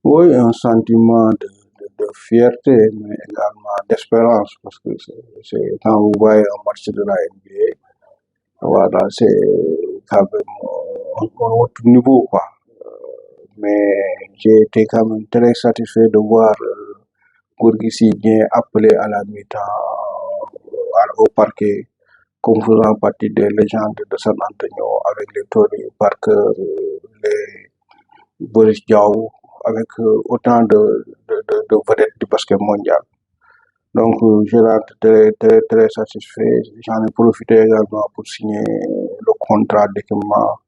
Oui, un sentiment de fierté, mais également d'espérance, parce que quand vous voyez un match de la NBA, voilà, c'est quand même un autre niveau, quoi. Mais j'ai été quand même très satisfait de voir Gourgissi bien appelé à la mi-temps au parquet, comme faisant partie des légendes de San Antonio, avec les Tony Parker, les Boris Diaw, avec autant de vedettes du basket mondial. Donc, je rentre très satisfait. J'en ai profité également pour signer le contrat d'équipement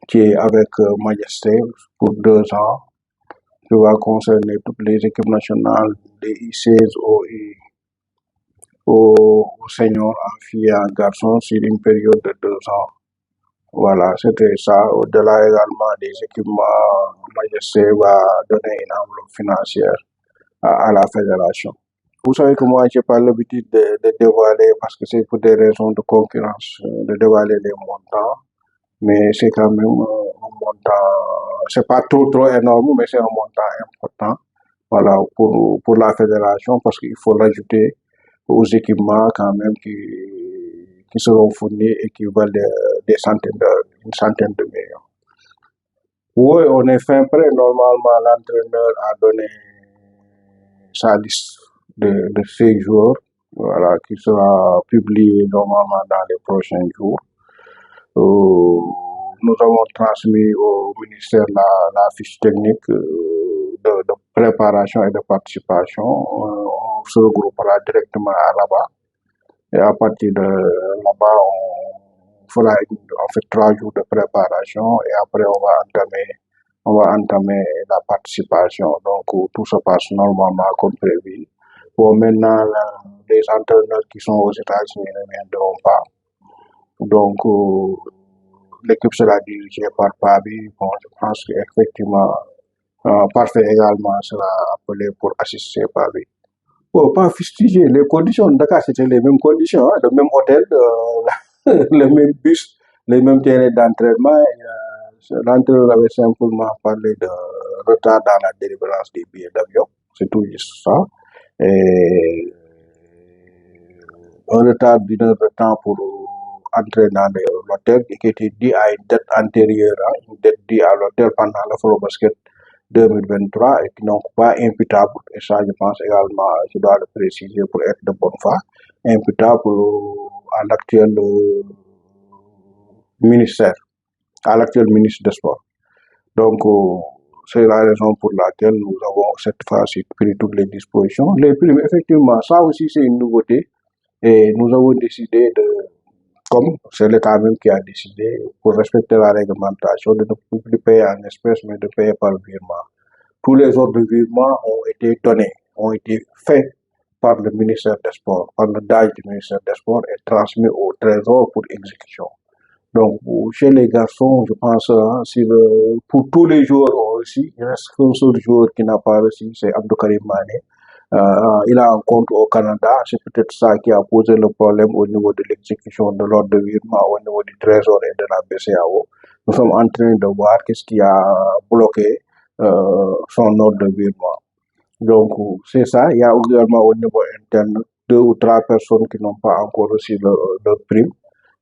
qui est avec Majesté pour 2 ans, qui va concerner toutes les équipes nationales, des I16 aux seniors, en filles et en garçons, sur une période de 2 ans. Voilà, c'était ça. Au-delà également des équipements, Majesté va donner une enveloppe financière à la fédération. Vous savez que moi, j'ai pas l'habitude de dévoiler, parce que c'est pour des raisons de concurrence, de dévoiler les montants, mais c'est quand même un montant, c'est pas trop énorme, mais c'est un montant important, voilà, pour la fédération, parce qu'il faut l'ajouter aux équipements quand même qui seront fournis et qui valent des centaines une centaine de millions. Oui, on est fin prêt. Normalement, l'entraîneur a donné sa liste de ces joueurs, voilà, qui sera publiée normalement dans les prochains jours. Euh, nous avons transmis au ministère la fiche technique de préparation et de participation. On se regroupera directement à là-bas. Et à partir de là-bas, on fera en fait 3 jours de préparation et après on va entamer la participation. Donc tout se passe normalement comme prévu. Bon, maintenant, les entraîneurs qui sont aux États-Unis ne viendront pas. Donc, l'équipe sera dirigée par Pabi. Bon, je pense qu'effectivement, Parfait également sera appelé pour assister Pabi. Bon, pas fustiger. Les conditions de Dakar, c'était les mêmes conditions, hein, le même hôtel, le même bus, les mêmes terrains d'entraînement. L'entraîneur avait simplement parlé de retard dans la délivrance des billets d'avion. C'est tout juste ça. Et un retard d'1 heure de temps pour entrer dans l'hôtel qui était dit à une date antérieure, hein, une date dit à l'hôtel pendant l'Afrobasket 2023 et qui n'ont pas imputable, et ça je pense également, je dois le préciser pour être de bonne foi, imputable à l'actuel ministère, à l'actuel ministre des Sports. Donc, c'est la raison pour laquelle nous avons cette fois-ci pris toutes les dispositions. Les primes, effectivement, ça aussi c'est une nouveauté. Et nous avons décidé comme c'est l'État même qui a décidé, pour respecter la réglementation, de ne plus payer en espèces, mais de payer par virement. Tous les ordres de virement ont été donnés, ont été faits par le ministère des Sports, par le DAGE du ministère des Sports et transmis au Trésor pour exécution. Donc, chez les garçons, je pense, hein, pour tous les joueurs aussi, il reste qu'un seul joueur qui n'a pas reçu, c'est Abdou Karim Mané. Il a un compte au Canada, c'est peut-être ça qui a posé le problème au niveau de l'exécution de l'ordre de virement au niveau du Trésor et de la BCAO. Nous sommes en train de voir qu'est-ce qui a bloqué son ordre de virement. Donc, c'est ça. Il y a également au niveau interne 2 ou 3 personnes qui n'ont pas encore reçu leur prime.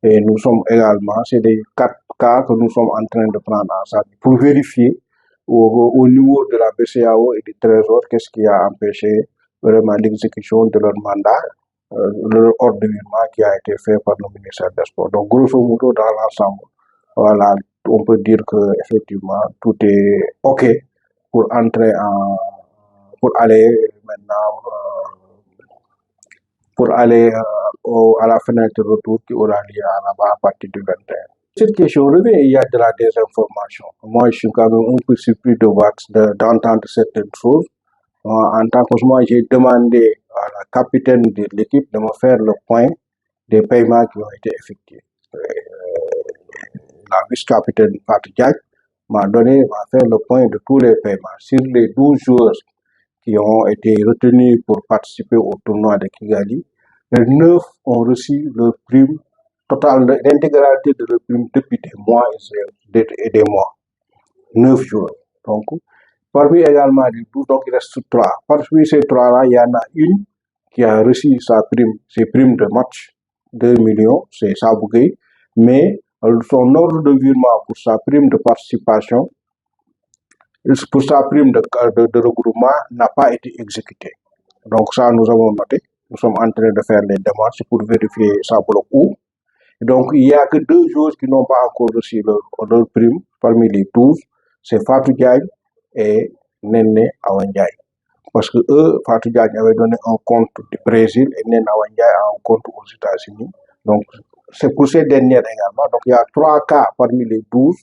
Et nous sommes également, c'est des 4 cas que nous sommes en train de prendre en charge pour vérifier au niveau de la BCAO et du Trésor qu'est-ce qui a empêché vraiment l'exécution de leur mandat, leur ordre de virement qui a été fait par le ministère des Sports. Donc, grosso modo, dans l'ensemble, voilà, on peut dire que effectivement tout est OK pour entrer pour aller maintenant, pour aller à la fenêtre de retour qui aura lieu là-bas à partir du 21. Cette question revient, il y a de la désinformation. Moi, je suis quand même un peu surpris d'entendre certaines choses. En tant que moi, j'ai demandé à la capitaine de l'équipe de me faire le point des paiements qui ont été effectués. La vice-capitaine Fatou Diack m'a fait le point de tous les paiements. Sur les 12 joueurs qui ont été retenus pour participer au tournoi de Kigali, les 9 ont reçu leur prime totale, l'intégralité de leur prime depuis des mois et des mois. 9 joueurs. Donc, Parmi également les 12, donc il reste 3. Parmi ces 3-là, il y en a une qui a reçu ses primes de match, 2 millions, c'est Sabougué, mais son ordre de virement pour sa prime de participation, pour sa prime de regroupement n'a pas été exécuté. Donc ça, nous avons noté. Nous sommes en train de faire les démarches pour vérifier ça bloque où. Donc il n'y a que 2 joueurs qui n'ont pas encore reçu leur prime parmi les 12. C'est Fatou Diagne et Nene Awandiaï. Parce que Fatou Diagne avait donné un compte du Brésil et Nene Awandiaï a un compte aux États-Unis. Donc c'est pour ces dernières également. Donc il y a 3 cas parmi les 12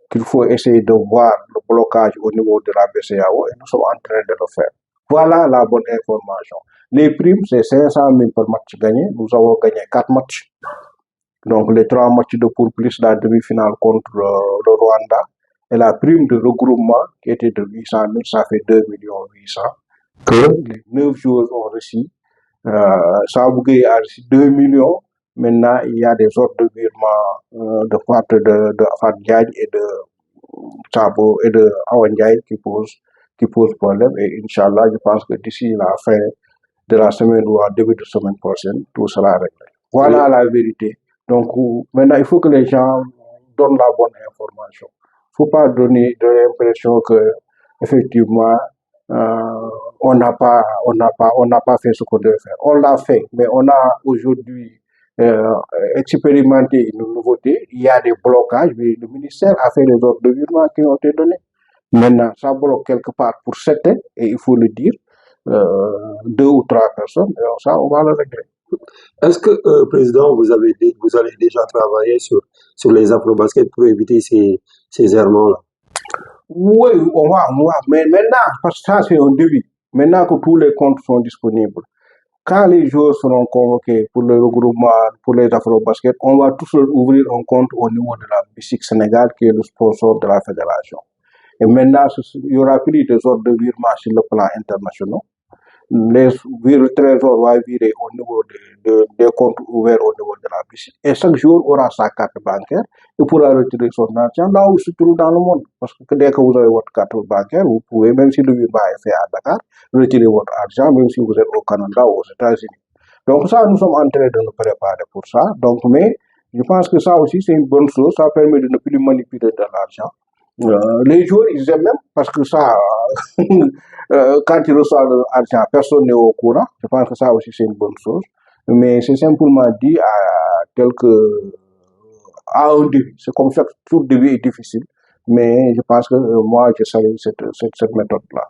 qu'il faut essayer de voir le blocage au niveau de la BCAO et nous sommes en train de le faire. Voilà la bonne information. Les primes, c'est 500 000 par match gagné. Nous avons gagné 4 matchs. Donc les 3 matchs de poule plus la demi-finale contre le Rwanda. Et la prime de regroupement qui était de 800 000, ça fait 2 800 000 que les 9 joueurs ont reçu. Sabougué a reçu 2 millions. Maintenant, il y a des ordres de virement de part de Fat Diagne et de Sabo et de Awandiaï qui posent problème. Et Inch'Allah, je pense que d'ici la fin de la semaine ou en début de semaine prochaine, tout sera réglé. Voilà la vérité. Donc maintenant, il faut que les gens donnent la bonne information. Il ne faut pas donner l'impression que effectivement on n'a pas fait ce qu'on devait faire. On l'a fait, mais on a aujourd'hui expérimenté une nouveauté. Il y a des blocages, mais le ministère a fait les ordres de virement qui ont été donnés. Maintenant, ça bloque quelque part pour certains, et il faut le dire, 2 ou 3 personnes, et ça, on va le régler. Est-ce que, Président, vous allez déjà travailler sur les afro-baskets pour éviter ces errements-là? Oui, on va. Mais maintenant, parce que ça, c'est un début. Maintenant que tous les comptes sont disponibles, quand les joueurs seront convoqués pour le regroupement, pour les afro-baskets, on va tous ouvrir un compte au niveau de la BICIC Sénégal, qui est le sponsor de la fédération. Et maintenant, il y aura plus des ordres de virement sur le plan international. Le trésor va virer au niveau des comptes ouverts au niveau de la BICIC. Et chaque jour aura sa carte bancaire et pourra retirer son argent là où il se trouve dans le monde. Parce que dès que vous avez votre carte bancaire, vous pouvez, même si le virement est fait à Dakar, retirer votre argent, même si vous êtes au Canada ou aux États-Unis. Donc ça, nous sommes en train de nous préparer pour ça. Donc, mais je pense que ça aussi, c'est une bonne chose. Ça permet de ne plus manipuler de l'argent. Les joueurs, ils aiment même parce que ça, quand ils reçoivent l'argent, personne n'est au courant. Je pense que ça aussi, c'est une bonne chose. Mais c'est simplement dit à un début. C'est comme ça que tout début est difficile. Mais je pense que moi, je salue cette méthode-là.